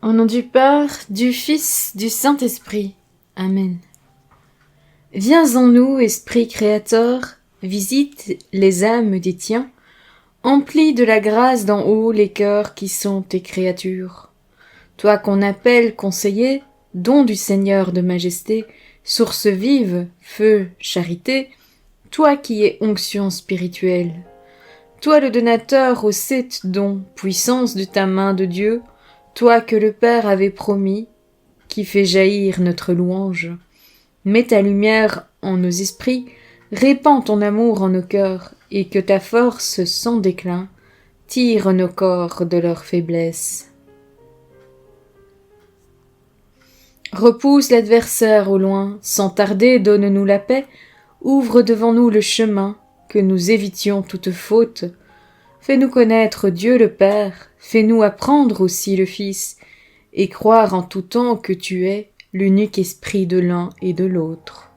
Au nom du Père, du Fils, du Saint-Esprit. Amen. Viens en nous, Esprit Créateur, visite les âmes des tiens, emplis de la grâce d'en haut les cœurs qui sont tes créatures. Toi qu'on appelle conseiller, don du Seigneur de majesté, source vive, feu, charité, toi qui es onction spirituelle. Toi le donateur aux 7 dons, puissance de ta main de Dieu, toi que le Père avait promis, qui fait jaillir notre louange. Mets ta lumière en nos esprits, répands ton amour en nos cœurs, et que ta force sans déclin tire nos corps de leur faiblesse. Repousse l'adversaire au loin, sans tarder donne-nous la paix, ouvre devant nous le chemin, que nous évitions toute faute. Fais-nous connaître Dieu le Père, fais-nous apprendre aussi le Fils, et croire en tout temps que tu es l'unique esprit de l'un et de l'autre.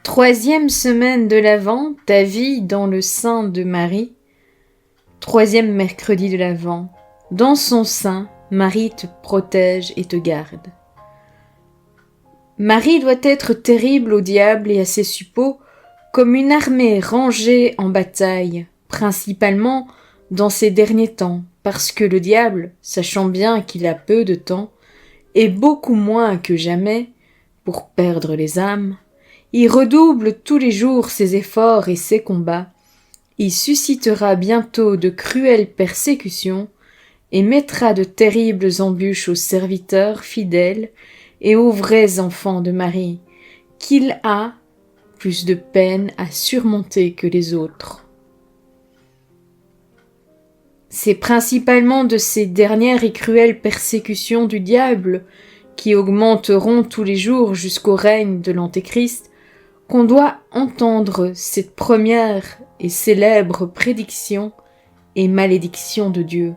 Troisième semaine de l'Avent, ta vie dans le sein de Marie. Troisième mercredi de l'Avent, dans son sein, Marie te protège et te garde. Marie doit être terrible au diable et à ses suppôts, comme une armée rangée en bataille, principalement dans ces derniers temps, parce que le diable, sachant bien qu'il a peu de temps, et beaucoup moins que jamais, pour perdre les âmes, il redouble tous les jours ses efforts et ses combats, il suscitera bientôt de cruelles persécutions, et mettra de terribles embûches aux serviteurs fidèles et aux vrais enfants de Marie, qu'il a plus de peine à surmonter que les autres. C'est principalement de ces dernières et cruelles persécutions du diable, qui augmenteront tous les jours jusqu'au règne de l'Antéchrist, qu'on doit entendre cette première et célèbre prédiction et malédiction de Dieu,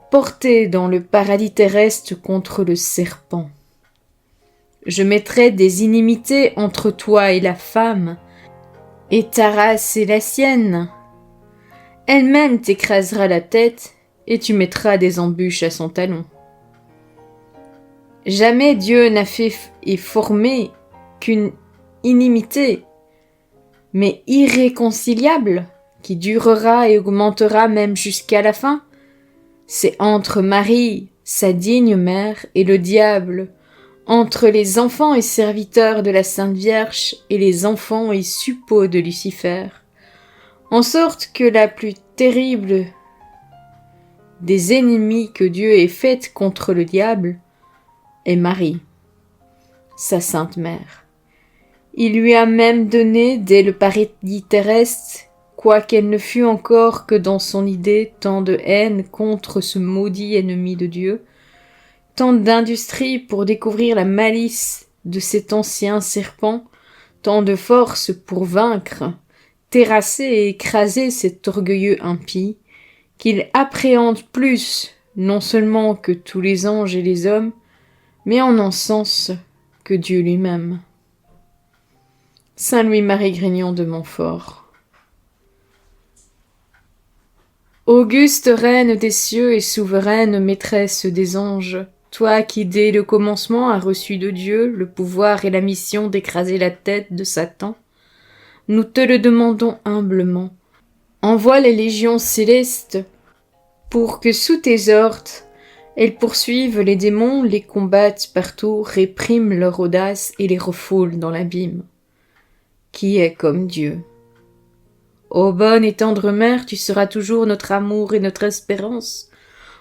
portée dans le paradis terrestre contre le serpent. Je mettrai des inimitiés entre toi et la femme, et ta race et la sienne. Elle-même t'écrasera la tête, et tu mettras des embûches à son talon. Jamais Dieu n'a fait et formé qu'une inimité, mais irréconciliable, qui durera et augmentera même jusqu'à la fin. C'est entre Marie, sa digne mère, et le diable, entre les enfants et serviteurs de la Sainte Vierge et les enfants et suppôts de Lucifer, en sorte que la plus terrible des ennemis que Dieu ait faite contre le diable est Marie, sa Sainte Mère. Il lui a même donné, dès le paradis terrestre, quoiqu'elle ne fût encore que dans son idée, tant de haine contre ce maudit ennemi de Dieu, tant d'industrie pour découvrir la malice de cet ancien serpent, tant de force pour vaincre, terrasser et écraser cet orgueilleux impie, qu'il appréhende plus, non seulement que tous les anges et les hommes, mais en un sens que Dieu lui-même. Saint Louis-Marie Grignon de Montfort. Auguste reine des cieux et souveraine maîtresse des anges, toi qui dès le commencement as reçu de Dieu le pouvoir et la mission d'écraser la tête de Satan, nous te le demandons humblement. Envoie les légions célestes pour que sous tes ordres, elles poursuivent les démons, les combattent partout, répriment leur audace et les refoulent dans l'abîme. Qui est comme Dieu? Ô bonne et tendre mère, tu seras toujours notre amour et notre espérance.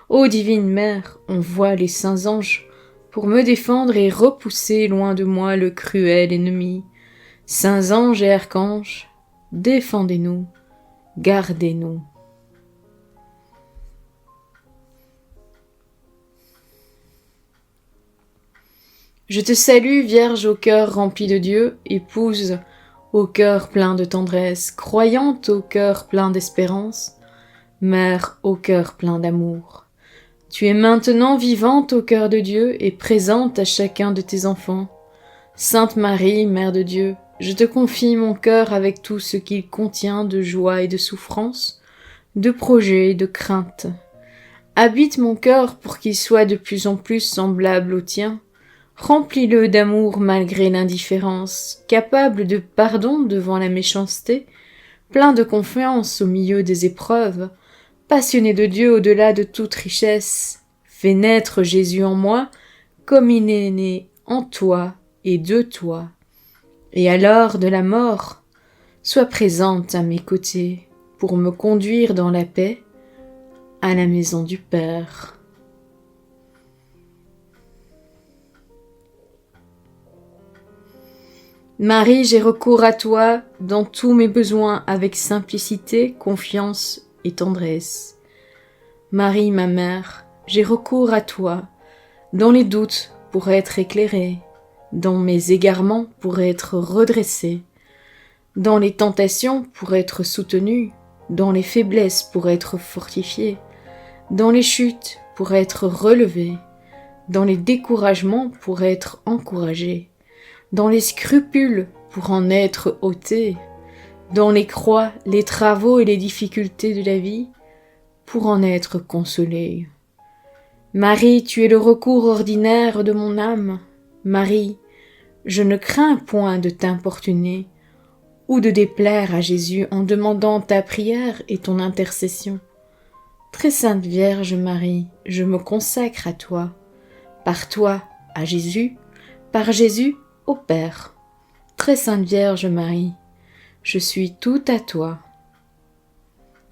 Ô divine mère, envoie les saints anges pour me défendre et repousser loin de moi le cruel ennemi. Saints anges et archanges, défendez-nous, gardez-nous. Je te salue, Vierge au cœur rempli de Dieu, épouse au cœur plein de tendresse, croyante au cœur plein d'espérance, mère au cœur plein d'amour. Tu es maintenant vivante au cœur de Dieu et présente à chacun de tes enfants. Sainte Marie, Mère de Dieu, je te confie mon cœur avec tout ce qu'il contient de joie et de souffrance, de projets et de craintes. Habite mon cœur pour qu'il soit de plus en plus semblable au tien. Remplis-le d'amour malgré l'indifférence, capable de pardon devant la méchanceté, plein de confiance au milieu des épreuves, passionné de Dieu au-delà de toute richesse. Fais naître Jésus en moi, comme il est né en toi et de toi. Et à l'heure de la mort, sois présente à mes côtés pour me conduire dans la paix à la maison du Père. Marie, j'ai recours à toi dans tous mes besoins avec simplicité, confiance et tendresse. Marie, ma mère, j'ai recours à toi dans les doutes pour être éclairée, dans mes égarements pour être redressée, dans les tentations pour être soutenue, dans les faiblesses pour être fortifiée, dans les chutes pour être relevée, dans les découragements pour être encouragée, dans les scrupules pour en être ôté, dans les croix, les travaux et les difficultés de la vie pour en être consolée. Marie, tu es le recours ordinaire de mon âme. Marie, je ne crains point de t'importuner ou de déplaire à Jésus en demandant ta prière et ton intercession. Très sainte Vierge Marie, je me consacre à toi, par toi à Jésus, par Jésus au Père. Très sainte Vierge Marie, je suis tout à toi.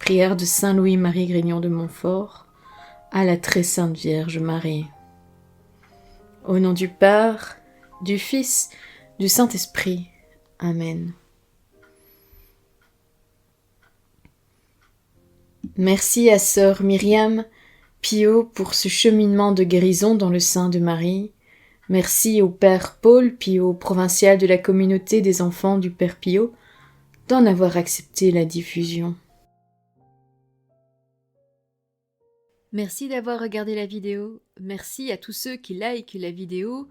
Prière de Saint Louis-Marie Grignon de Montfort à la Très Sainte Vierge Marie. Au nom du Père, du Fils, du Saint-Esprit. Amen. Merci à sœur Myriam Pio pour ce cheminement de guérison dans le sein de Marie. Merci au Père Paul Pio, provincial de la communauté des enfants du Père Pio, d'en avoir accepté la diffusion. Merci d'avoir regardé la vidéo. Merci à tous ceux qui likent la vidéo.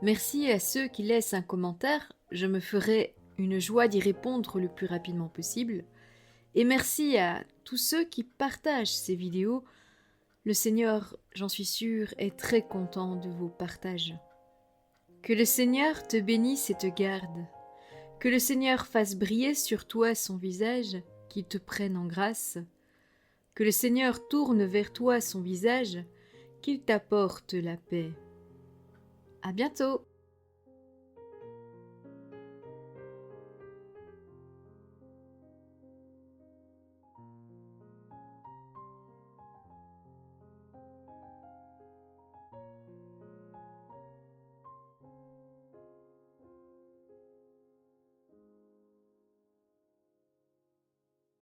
Merci à ceux qui laissent un commentaire. Je me ferai une joie d'y répondre le plus rapidement possible. Et merci à tous ceux qui partagent ces vidéos. Le Seigneur, j'en suis sûre, est très content de vos partages. Que le Seigneur te bénisse et te garde. Que le Seigneur fasse briller sur toi son visage, qu'il te prenne en grâce. Que le Seigneur tourne vers toi son visage, qu'il t'apporte la paix. À bientôt!